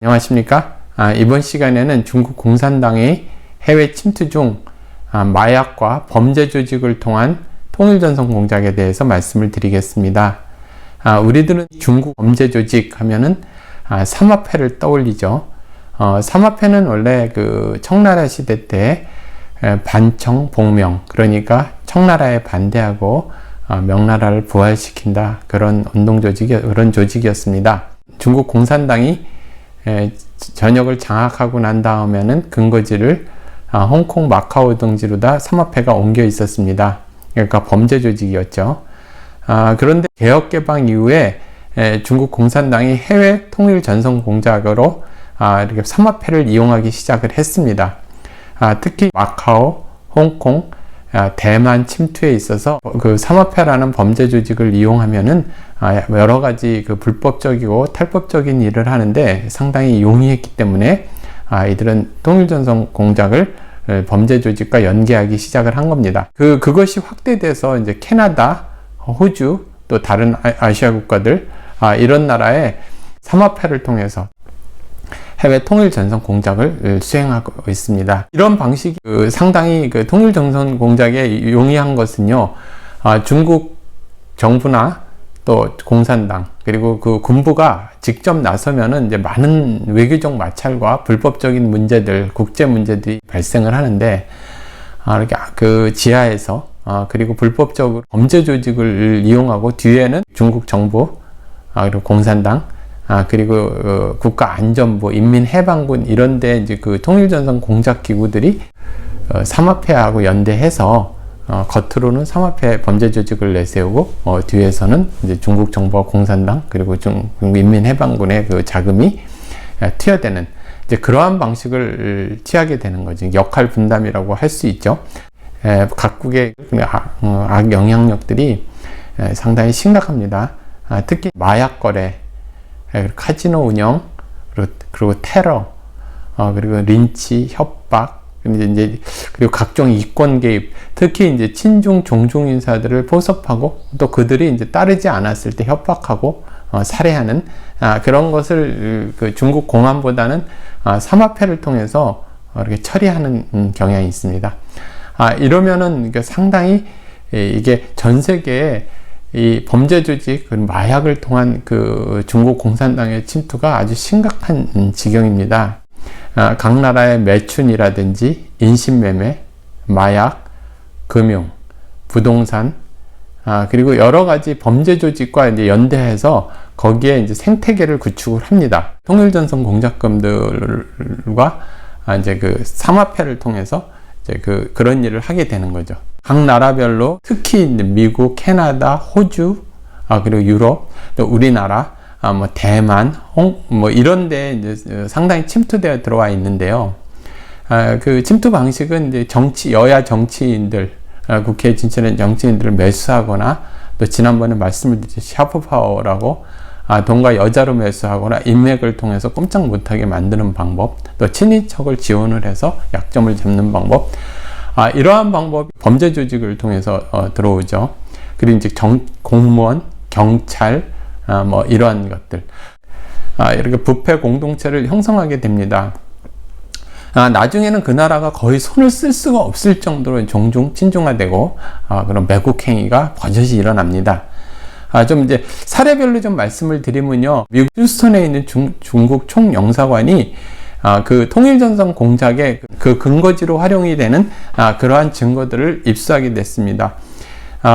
안녕하십니까? 이번 시간에는 중국 공산당의 해외 침투 중 마약과 범죄 조직을 통한 통일전선 공작에 대해서 말씀을 드리겠습니다. 우리들은 중국 범죄 조직 하면은 삼합회를 떠올리죠. 삼합회는 원래 그 청나라 시대 때 반청 복명, 그러니까 청나라에 반대하고 명나라를 부활시킨다, 그런 그런 조직이었습니다. 중국 공산당이 전역을 장악하고 난 다음에는 근거지를 홍콩, 마카오 등지로 다 삼합회가 옮겨 있었습니다. 그러니까 범죄 조직이었죠. 그런데 개혁개방 이후에 중국 공산당이 해외 통일 전선 공작으로 이렇게 삼합회를 이용하기 시작을 했습니다. 특히 마카오, 홍콩, 대만 침투에 있어서 그 삼합회라는 범죄 조직을 이용하면은 여러 가지 그 불법적이고 탈법적인 일을 하는데 상당히 용이했기 때문에 이들은 통일전선 공작을 범죄 조직과 연계하기 시작을 한 겁니다. 그것이 확대돼서 이제 캐나다, 호주, 또 다른 아시아 국가들 이런 나라의 삼합회를 통해서 해외 통일전선 공작을 수행하고 있습니다. 이런 방식이 상당히 통일전선 공작에 용이한 것은요, 중국 정부나 또 공산당 그리고 그 군부가 직접 나서면은 이제 많은 외교적 마찰과 불법적인 문제들, 국제 문제들이 발생을 하는데, 이렇게 그 지하에서 그리고 불법적으로 범죄 조직을 이용하고 뒤에는 중국 정부 그리고 공산당 그리고 국가안전부, 인민해방군 이런데 이제 그 통일전선 공작 기구들이 삼합회하고 연대해서 겉으로는 삼합회 범죄 조직을 내세우고 뒤에서는 이제 중국 정부와 공산당 그리고 중국 인민해방군의 그 자금이 투여되는 이제 그러한 방식을 취하게 되는 거죠. 역할 분담이라고 할 수 있죠. 각국의 악 영향력들이 상당히 심각합니다. 특히 마약 거래, 카지노 운영, 그리고 테러, 그리고 린치, 협박, 그리고 각종 이권 개입, 특히 이제 친중 종중 인사들을 포섭하고 또 그들이 이제 따르지 않았을 때 협박하고 살해하는 그런 것을 그 중국 공안보다는 삼합회를 통해서 이렇게 처리하는 경향이 있습니다. 이러면은 상당히 이게 전 세계에 이 범죄 조직, 마약을 통한 그 중국 공산당의 침투가 아주 심각한 지경입니다. 각 나라의 매춘이라든지 인신매매, 마약, 금융, 부동산, 그리고 여러 가지 범죄 조직과 이제 연대해서 거기에 이제 생태계를 구축을 합니다. 통일전선 공작금들과 이제 그 삼합회를 통해서 이제 그런 일을 하게 되는 거죠. 각 나라별로 특히 미국, 캐나다, 호주, 그리고 유럽, 또 우리나라, 대만, 이런 데 이제 상당히 침투되어 들어와 있는데요. 그 침투 방식은 이제 여야 정치인들, 국회에 진출한 정치인들을 매수하거나, 또 지난번에 말씀을 드린 샤프파워라고 돈과 여자로 매수하거나 인맥을 통해서 꼼짝 못하게 만드는 방법, 또 친인척을 지원을 해서 약점을 잡는 방법, 이러한 방법이 범죄 조직을 통해서 들어오죠. 그리고 이제 공무원, 경찰, 이러한 것들, 이렇게 부패 공동체를 형성하게 됩니다. 나중에는 그 나라가 거의 손을 쓸 수가 없을 정도로 종중 친중화되고 그런 매국 행위가 버젓이 일어납니다. 좀 이제 사례별로 좀 말씀을 드리면요, 미국 휴스턴에 있는 중국 총영사관이 그 통일전선 공작의 그 근거지로 활용이 되는 그러한 증거들을 입수하게 됐습니다.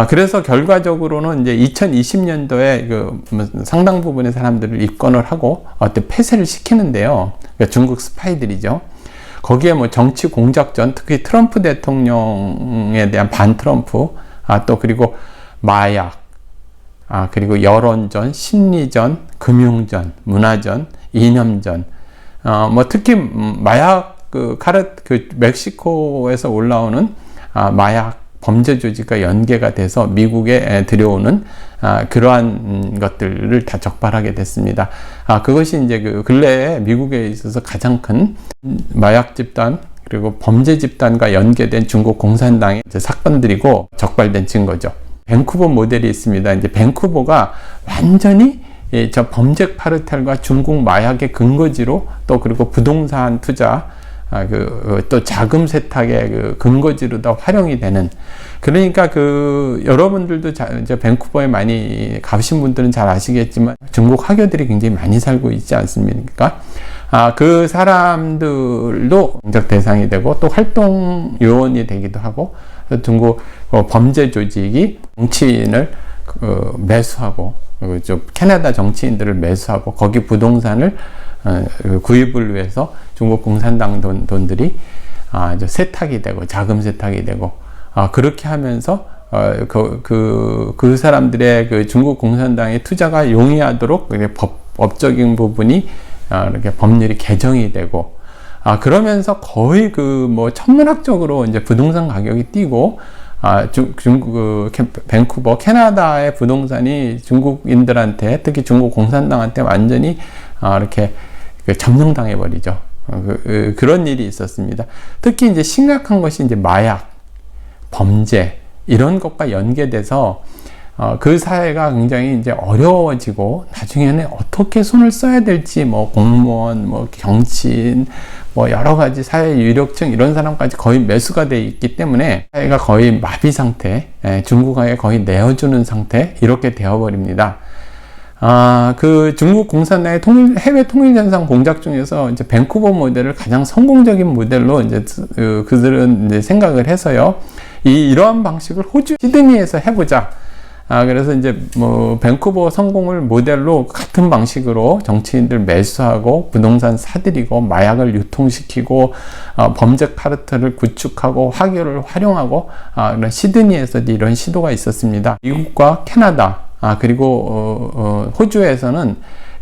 그래서 결과적으로는 이제 2020년도에 그 상당 부분의 사람들을 입건을 하고 폐쇄를 시키는데요. 그러니까 중국 스파이들이죠. 거기에 정치 공작전, 특히 트럼프 대통령에 대한 반 트럼프, 또 그리고 마약, 그리고 여론전, 심리전, 금융전, 문화전, 이념전, 특히 마약 멕시코에서 올라오는 마약 범죄 조직과 연계가 돼서 미국에 들여오는 그러한 것들을 다 적발하게 됐습니다. 그것이 이제 그 근래에 미국에 있어서 가장 큰 마약 집단 그리고 범죄 집단과 연계된 중국 공산당의 사건들이고 적발된 증거죠. 밴쿠버 모델이 있습니다. 이제 밴쿠버가 완전히 저 범죄 카르텔과 중국 마약의 근거지로 또 그리고 부동산 투자 또 자금 세탁의 그 근거지로도 활용이 되는, 그러니까 여러분들도 이제 밴쿠버에 많이 가신 분들은 잘 아시겠지만 중국 화교들이 굉장히 많이 살고 있지 않습니까? 그 사람들도 공작 대상이 되고 또 활동 요원이 되기도 하고, 중국 범죄 조직이 정치인을 매수하고, 캐나다 정치인들을 매수하고 거기 부동산을 구입을 위해서 중국 공산당 돈들이 세탁이 되고 자금 세탁이 되고, 그렇게 하면서 그 사람들의 그 중국 공산당의 투자가 용이하도록 법적인 부분이 이렇게 법률이 개정이 되고, 그러면서 거의 천문학적으로 이제 부동산 가격이 뛰고, 밴쿠버, 캐나다의 부동산이 중국인들한테, 특히 중국 공산당한테 완전히 이렇게 점령당해 버리죠. 그런 일이 있었습니다. 특히 이제 심각한 것이 이제 마약, 범죄 이런 것과 연계돼서 그 사회가 굉장히 이제 어려워지고, 나중에는 어떻게 손을 써야 될지, 공무원, 경치인, 여러 가지 사회 유력층 이런 사람까지 거의 매수가 돼 있기 때문에 사회가 거의 마비 상태, 중국에 거의 내어주는 상태, 이렇게 되어버립니다. 그 중국 공산당의 해외 통일전선 공작 중에서 이제 밴쿠버 모델을 가장 성공적인 모델로 이제 그들은 이제 생각을 해서요, 이러한 방식을 호주 시드니에서 해보자. 그래서 이제 밴쿠버 성공을 모델로 같은 방식으로 정치인들 매수하고 부동산 사들이고 마약을 유통시키고 범죄 카르텔을 구축하고 화교를 활용하고, 그런 시드니에서도 이런 시도가 있었습니다. 미국과 캐나다, 그리고 호주에서는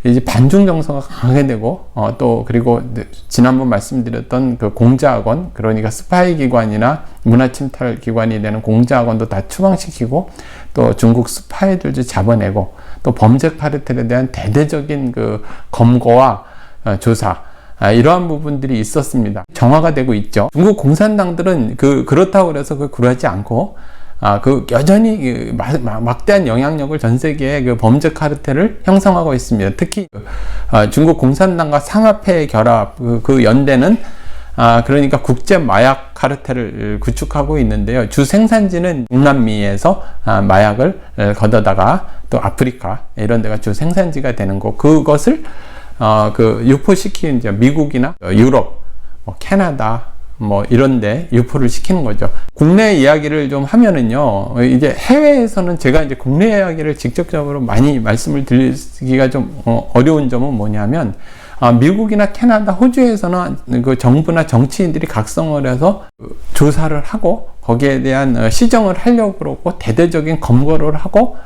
이제 반중 정서가 강하게 되고, 또 그리고 지난번 말씀드렸던 그 공자학원, 그러니까 스파이 기관이나 문화 침탈 기관이 되는 공자학원도 다 추방시키고, 또 중국 스파이들도 잡아내고, 또 범죄 카르텔에 대한 대대적인 그 검거와 조사, 이러한 부분들이 있었습니다. 정화가 되고 있죠. 중국 공산당들은 그렇다고 해서 굴하지 않고, 여전히 막대한 영향력을 전 세계의 그 범죄 카르텔을 형성하고 있습니다. 특히 중국 공산당과 상하폐의 결합, 그 연대는 그러니까 국제 마약 카르텔을 구축하고 있는데요. 주 생산지는 중남미에서 마약을 걷어다가 또 아프리카 이런 데가 주 생산지가 되는 거, 그것을 유포시킨 이제 미국이나 유럽, 캐나다 이런데 유포를 시키는 거죠. 국내 이야기를 좀 하면은요, 이제 해외에서는 제가 이제 국내 이야기를 직접적으로 많이 말씀을 드리기가 좀 어려운 점은 뭐냐면, 미국이나 캐나다, 호주에서는 그 정부나 정치인들이 각성을 해서 조사를 하고 거기에 대한 시정을 하려고 그러고 대대적인 검거를 하고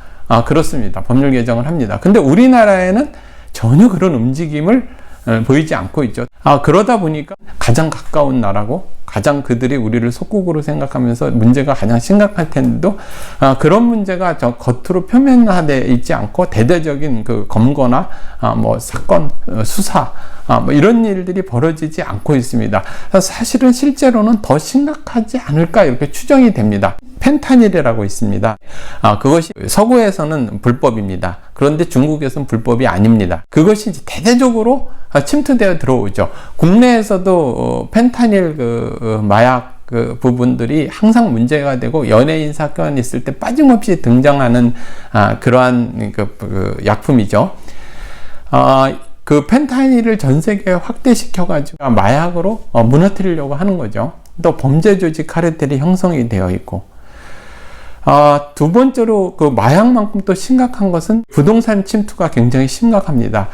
그렇습니다. 법률 개정을 합니다. 근데 우리나라에는 전혀 그런 움직임을 보이지 않고 있죠. 그러다 보니까 가장 가까운 나라고 가장 그들이 우리를 속국으로 생각하면서 문제가 가장 심각할 텐데도 그런 문제가 겉으로 표면화되어 있지 않고 대대적인 그 검거나 사건 수사 이런 일들이 벌어지지 않고 있습니다. 사실은 실제로는 더 심각하지 않을까 이렇게 추정이 됩니다. 펜타닐이라고 있습니다. 그것이 서구에서는 불법입니다. 그런데 중국에서는 불법이 아닙니다. 그것이 이제 대대적으로 침투되어 들어오죠. 국내에서도 펜타닐 마약 부분들이 항상 문제가 되고, 연예인 사건이 있을 때 빠짐없이 등장하는 그러한 약품이죠. 그 펜타닐을 전 세계에 확대시켜가지고 마약으로 무너뜨리려고 하는 거죠. 또 범죄 조직 카르텔이 형성이 되어 있고, 두 번째로 그 마약만큼 또 심각한 것은 부동산 침투가 굉장히 심각합니다.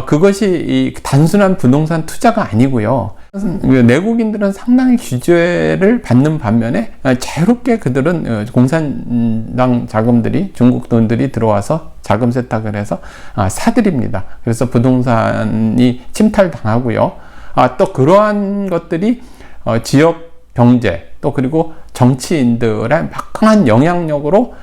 그것이 이 단순한 부동산 투자가 아니고요. 내국인들은 상당히 규제를 받는 반면에 자유롭게 그들은 공산당 자금들이, 중국 돈들이 들어와서 자금 세탁을 해서 사들입니다. 그래서 부동산이 침탈당하고요. 또 그러한 것들이 지역 경제, 또 그리고 정치인들의 막강한 영향력으로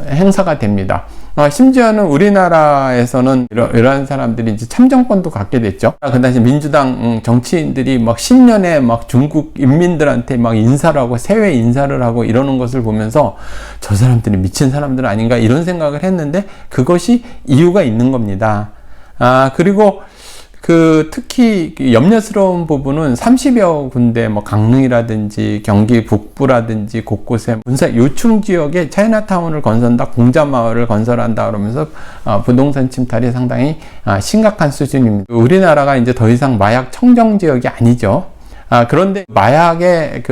행사가 됩니다. 심지어는 우리나라에서는 이러한 사람들이 이제 참정권도 갖게 됐죠. 그 당시 민주당 정치인들이 막 신년에 막 중국 인민들한테 막 인사를 하고 세외 인사를 하고 이러는 것을 보면서 저 사람들이 미친 사람들 아닌가 이런 생각을 했는데 그것이 이유가 있는 겁니다. 그리고 특히 염려스러운 부분은 30여 군데 뭐 강릉이라든지 경기 북부라든지 곳곳에 군사 요충 지역에 차이나타운을 건설한다, 공자마을을 건설한다 그러면서 부동산 침탈이 상당히 심각한 수준입니다. 우리나라가 이제 더 이상 마약 청정 지역이 아니죠. 그런데 마약의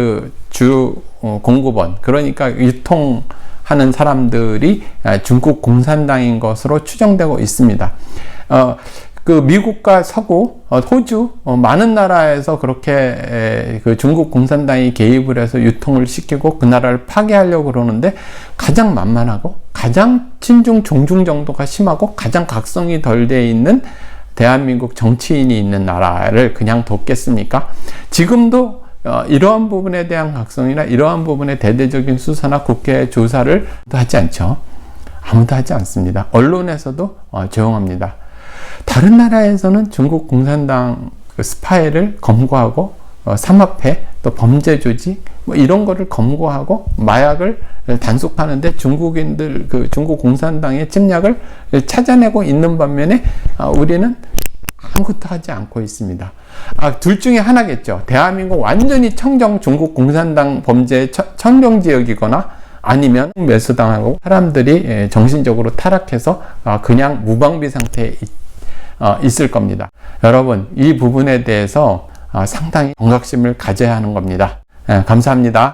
주 공급원, 그러니까 유통하는 사람들이 중국 공산당인 것으로 추정되고 있습니다. 미국과 서구, 호주, 많은 나라에서 그렇게 중국 공산당이 개입을 해서 유통을 시키고 그 나라를 파괴하려고 그러는데 가장 만만하고 가장 친중 종중 정도가 심하고 가장 각성이 덜 돼 있는 대한민국 정치인이 있는 나라를 그냥 뒀겠습니까? 지금도 이러한 부분에 대한 각성이나 이러한 부분의 대대적인 수사나 국회 조사를 하지 않죠. 아무도 하지 않습니다. 언론에서도 조용합니다. 다른 나라에서는 중국 공산당 스파이를 검거하고 삼합회 또 범죄 조직 뭐 이런 거를 검거하고 마약을 단속하는데 중국인들 중국 공산당의 침략을 찾아내고 있는 반면에 우리는 아무것도 하지 않고 있습니다. 둘 중에 하나겠죠. 대한민국 완전히 청정 중국 공산당 범죄 청정 지역이거나 아니면 매수당하고 사람들이 정신적으로 타락해서 그냥 무방비 상태에 있을 겁니다. 여러분, 이 부분에 대해서 상당히 경각심을 가져야 하는 겁니다. 감사합니다.